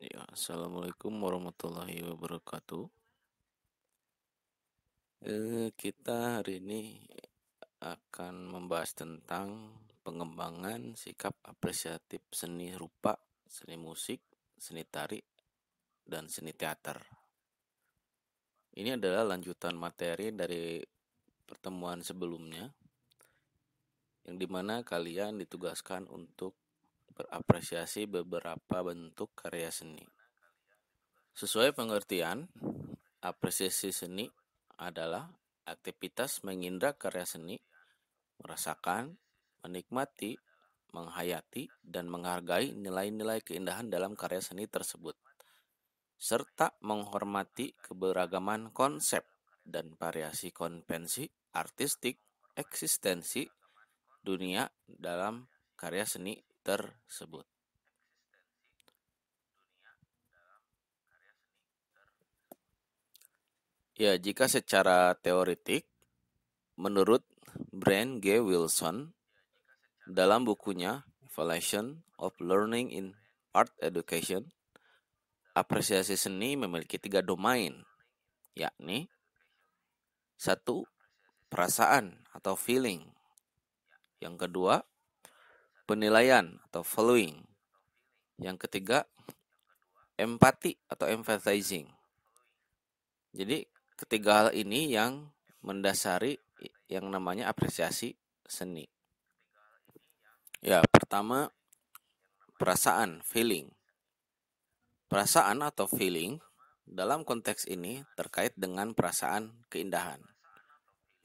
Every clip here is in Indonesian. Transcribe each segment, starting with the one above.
Ya, Assalamualaikum warahmatullahi wabarakatuh. Kita hari ini akan membahas tentang pengembangan sikap apresiatif seni rupa, seni musik, seni tari, dan seni teater. Ini adalah lanjutan materi dari pertemuan sebelumnya, yang dimana kalian ditugaskan untuk berapresiasi beberapa bentuk karya seni. Sesuai pengertian, apresiasi seni adalah aktivitas mengindra karya seni, merasakan, menikmati, menghayati, dan menghargai nilai-nilai keindahan dalam karya seni tersebut, serta menghormati keberagaman konsep dan variasi konvensi artistik eksistensi dunia dalam karya seni tersebut. Ya, jika secara teoretik, menurut Brian G. Wilson, dalam bukunya Evaluation of Learning in Art Education, apresiasi seni memiliki 3 domain, yakni 1. Perasaan atau feeling. Yang kedua, penilaian atau following. Yang ketiga, empati atau empathizing. Jadi ketiga hal ini yang mendasari yang namanya apresiasi seni. Ya, pertama perasaan, feeling. Perasaan atau feeling dalam konteks ini terkait dengan perasaan keindahan.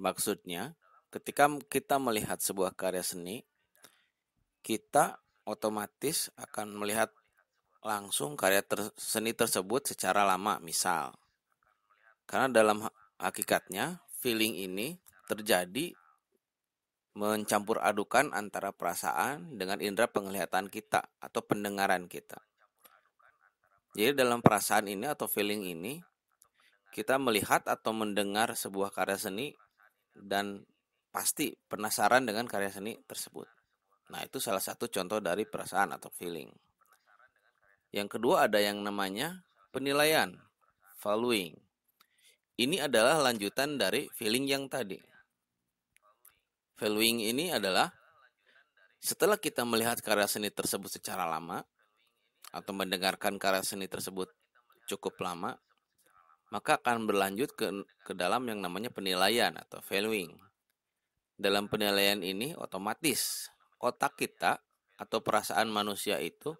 Maksudnya, ketika kita melihat sebuah karya seni, kita otomatis akan melihat langsung karya seni tersebut secara lama, misal. Karena dalam hakikatnya, feeling ini terjadi mencampur adukan antara perasaan dengan indera penglihatan kita atau pendengaran kita. Jadi dalam perasaan ini atau feeling ini, kita melihat atau mendengar sebuah karya seni dan pasti penasaran dengan karya seni tersebut. Nah, itu salah satu contoh dari perasaan atau feeling. Yang kedua ada yang namanya penilaian, valuing. Ini adalah lanjutan dari feeling yang tadi. Valuing ini adalah setelah kita melihat karya seni tersebut secara lama atau mendengarkan karya seni tersebut cukup lama, maka akan berlanjut ke dalam yang namanya penilaian atau valuing. Dalam penilaian ini otomatis otak kita atau perasaan manusia itu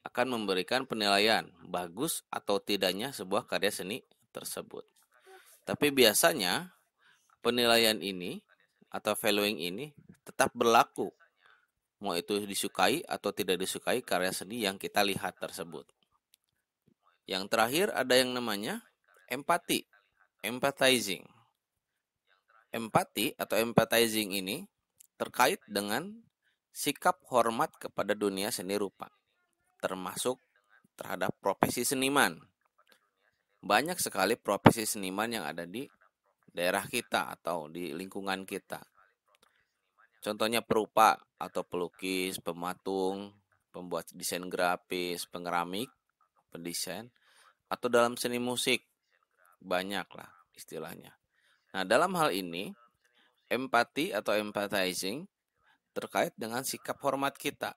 akan memberikan penilaian bagus atau tidaknya sebuah karya seni tersebut. Tapi biasanya penilaian ini atau valuing ini tetap berlaku, mau itu disukai atau tidak disukai karya seni yang kita lihat tersebut. Yang terakhir ada yang namanya empati, empathizing. Empati atau empathizing ini terkait dengan sikap hormat kepada dunia seni rupa, termasuk terhadap profesi seniman. Banyak sekali profesi seniman yang ada di daerah kita atau di lingkungan kita. Contohnya perupa atau pelukis, pematung, pembuat desain grafis, pengeramik, pendesain, atau dalam seni musik. Banyaklah istilahnya. Nah, dalam hal ini, empati atau empathizing terkait dengan sikap hormat kita.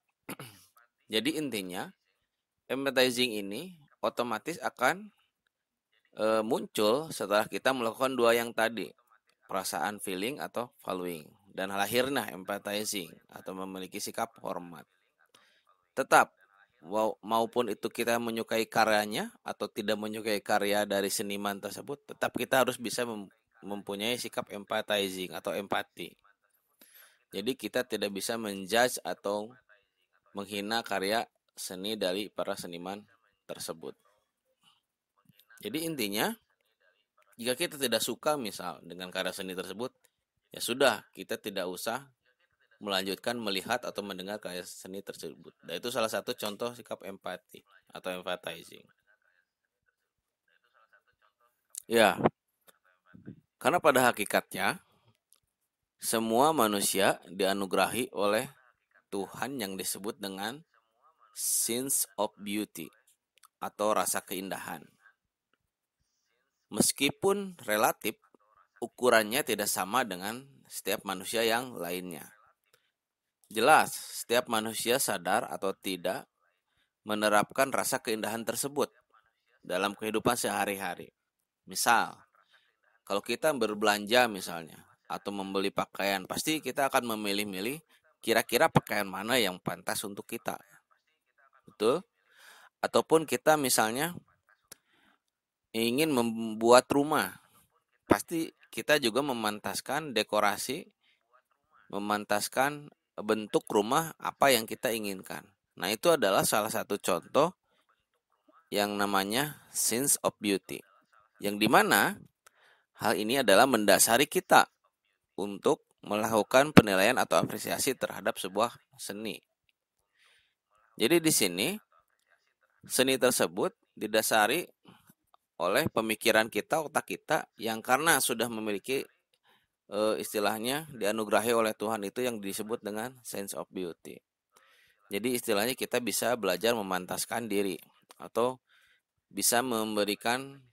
Jadi intinya, empathizing ini otomatis akan muncul setelah kita melakukan dua yang tadi, perasaan feeling atau valuing, dan lahirnya empathizing atau memiliki sikap hormat. Tetap, maupun itu kita menyukai karyanya atau tidak menyukai karya dari seniman tersebut, tetap kita harus bisa mempunyai sikap empathizing atau empati. Jadi kita tidak bisa menjudge atau menghina karya seni dari para seniman tersebut. Jadi intinya, jika kita tidak suka misal dengan karya seni tersebut, ya sudah, kita tidak usah melanjutkan melihat atau mendengar karya seni tersebut. Dan itu salah satu contoh sikap empati atau empathizing. Ya, karena pada hakikatnya semua manusia dianugerahi oleh Tuhan yang disebut dengan sense of beauty atau rasa keindahan. Meskipun relatif, ukurannya tidak sama dengan setiap manusia yang lainnya. Jelas, setiap manusia sadar atau tidak menerapkan rasa keindahan tersebut dalam kehidupan sehari-hari. Misal, kalau kita berbelanja misalnya, atau membeli pakaian, pasti kita akan memilih-milih kira-kira pakaian mana yang pantas untuk kita. Betul? Ataupun kita misalnya ingin membuat rumah, pasti kita juga memantaskan dekorasi, memantaskan bentuk rumah apa yang kita inginkan. Nah, itu adalah salah satu contoh yang namanya sense of beauty. Yang dimana hal ini adalah mendasari kita untuk melakukan penilaian atau apresiasi terhadap sebuah seni. Jadi di sini seni tersebut didasari oleh pemikiran kita, otak kita yang karena sudah memiliki istilahnya dianugerahi oleh Tuhan itu yang disebut dengan sense of beauty. Jadi istilahnya kita bisa belajar memantaskan diri atau bisa memberikan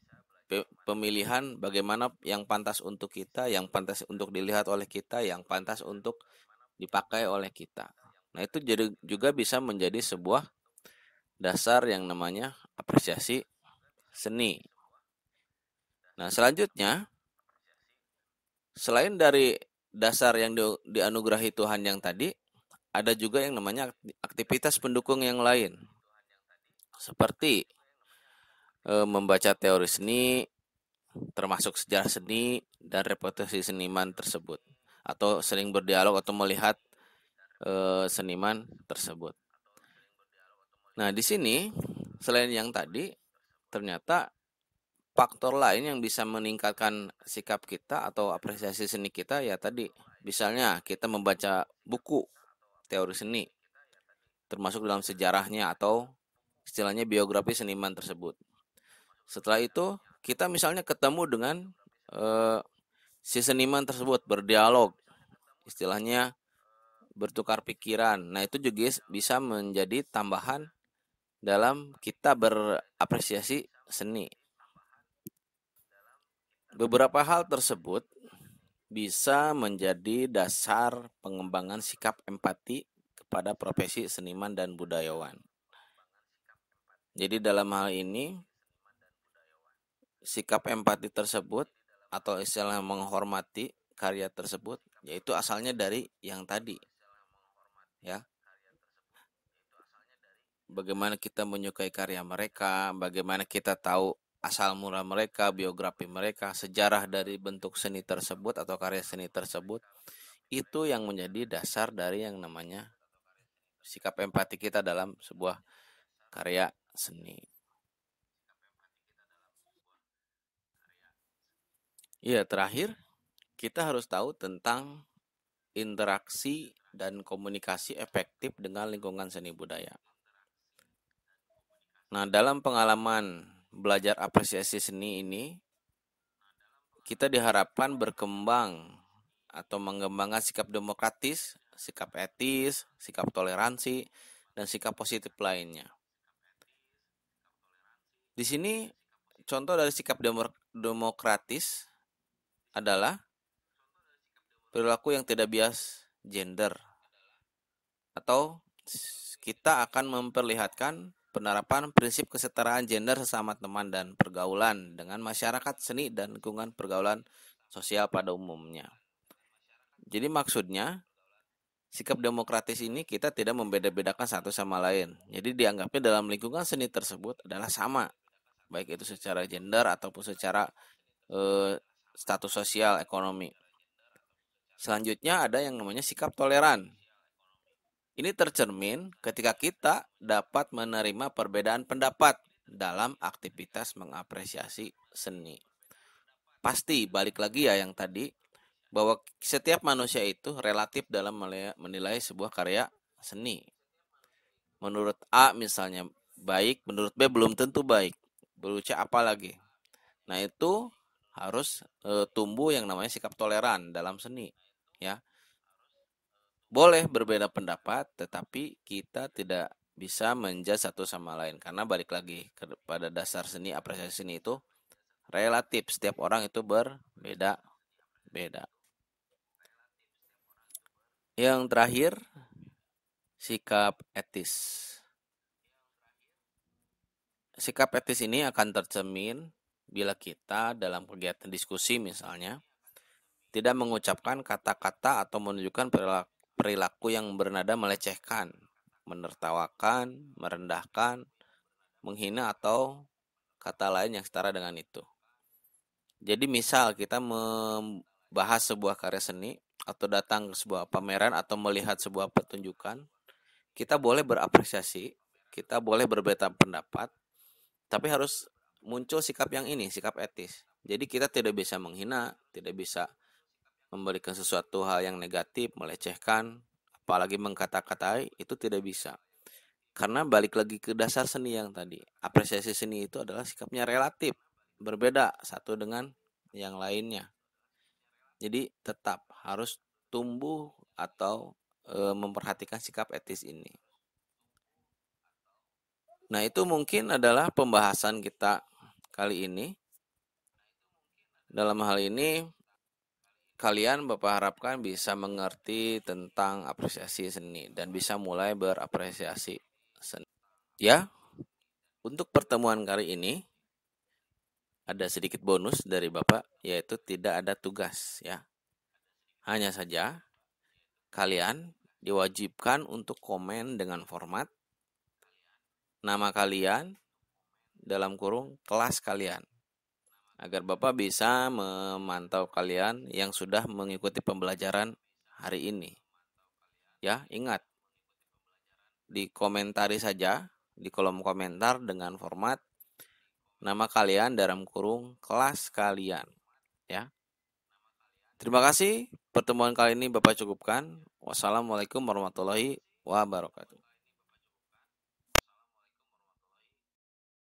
pemilihan bagaimana yang pantas untuk kita, yang pantas untuk dilihat oleh kita, yang pantas untuk dipakai oleh kita. Nah, itu jadi juga bisa menjadi sebuah dasar yang namanya apresiasi seni. Nah, selanjutnya selain dari dasar yang dianugerahi Tuhan yang tadi, ada juga yang namanya aktivitas pendukung yang lain. Seperti membaca teori seni, termasuk sejarah seni dan reputasi seniman tersebut, atau sering berdialog atau melihat seniman tersebut. Nah, di sini selain yang tadi, ternyata faktor lain yang bisa meningkatkan sikap kita atau apresiasi seni kita ya tadi, misalnya kita membaca buku teori seni, termasuk dalam sejarahnya atau istilahnya biografi seniman tersebut. Setelah itu kita misalnya ketemu dengan si seniman tersebut, berdialog, istilahnya bertukar pikiran. Nah, itu juga bisa menjadi tambahan dalam kita berapresiasi seni. Beberapa hal tersebut bisa menjadi dasar pengembangan sikap empati kepada profesi seniman dan budayawan. Jadi dalam hal ini, sikap empati tersebut atau istilah menghormati karya tersebut, yaitu asalnya dari yang tadi, ya. Bagaimana kita menyukai karya mereka, bagaimana kita tahu asal mula mereka, biografi mereka, sejarah dari bentuk seni tersebut atau karya seni tersebut, itu yang menjadi dasar dari yang namanya sikap empati kita dalam sebuah karya seni. Ya, terakhir kita harus tahu tentang interaksi dan komunikasi efektif dengan lingkungan seni budaya. Nah, dalam pengalaman belajar apresiasi seni ini, kita diharapkan berkembang atau mengembangkan sikap demokratis, sikap etis, sikap toleransi, dan sikap positif lainnya. Di sini contoh dari sikap demokratis adalah perilaku yang tidak bias gender, atau kita akan memperlihatkan penerapan prinsip kesetaraan gender sesama teman dan pergaulan dengan masyarakat seni dan lingkungan pergaulan sosial pada umumnya. Jadi maksudnya sikap demokratis ini kita tidak membeda-bedakan satu sama lain. Jadi dianggapnya dalam lingkungan seni tersebut adalah sama, baik itu secara gender ataupun secara status sosial ekonomi. Selanjutnya ada yang namanya sikap toleran. Ini tercermin ketika kita dapat menerima perbedaan pendapat dalam aktivitas mengapresiasi seni. Pasti balik lagi ya yang tadi, bahwa setiap manusia itu relatif dalam menilai sebuah karya seni. Menurut A misalnya baik, menurut B belum tentu baik. Menurut C apa lagi? Nah, itu harus tumbuh yang namanya sikap toleran dalam seni, ya. Boleh berbeda pendapat, tetapi kita tidak bisa menjudge satu sama lain, karena balik lagi pada dasar seni, apresiasi seni itu relatif, setiap orang itu berbeda-beda. Yang terakhir, sikap etis. Sikap etis ini akan tercermin bila kita dalam kegiatan diskusi misalnya tidak mengucapkan kata-kata atau menunjukkan perilaku yang bernada melecehkan, menertawakan, merendahkan, menghina, atau kata lain yang setara dengan itu. Jadi misal kita membahas sebuah karya seni atau datang ke sebuah pameran atau melihat sebuah pertunjukan, kita boleh berapresiasi, kita boleh berbeda pendapat, tapi harus muncul sikap yang ini, sikap etis. Jadi kita tidak bisa menghina, tidak bisa memberikan sesuatu hal yang negatif, melecehkan, apalagi mengkata-katai, itu tidak bisa. Karena balik lagi ke dasar seni yang tadi. Apresiasi seni itu adalah sikapnya relatif, berbeda satu dengan yang lainnya. Jadi tetap harus tumbuh atau memperhatikan sikap etis ini. Nah, itu mungkin adalah pembahasan kita kali ini. Dalam hal ini, kalian Bapak harapkan bisa mengerti tentang apresiasi seni dan bisa mulai berapresiasi seni. Ya, untuk pertemuan kali ini ada sedikit bonus dari Bapak, yaitu tidak ada tugas ya. Hanya saja kalian diwajibkan untuk komen dengan format nama kalian dalam kurung kelas kalian, agar Bapak bisa memantau kalian yang sudah mengikuti pembelajaran hari ini. Ya, ingat, dikomentari saja di kolom komentar dengan format nama kalian dalam kurung kelas kalian. Ya. Terima kasih. Pertemuan kali ini Bapak cukupkan. Wassalamualaikum warahmatullahi wabarakatuh.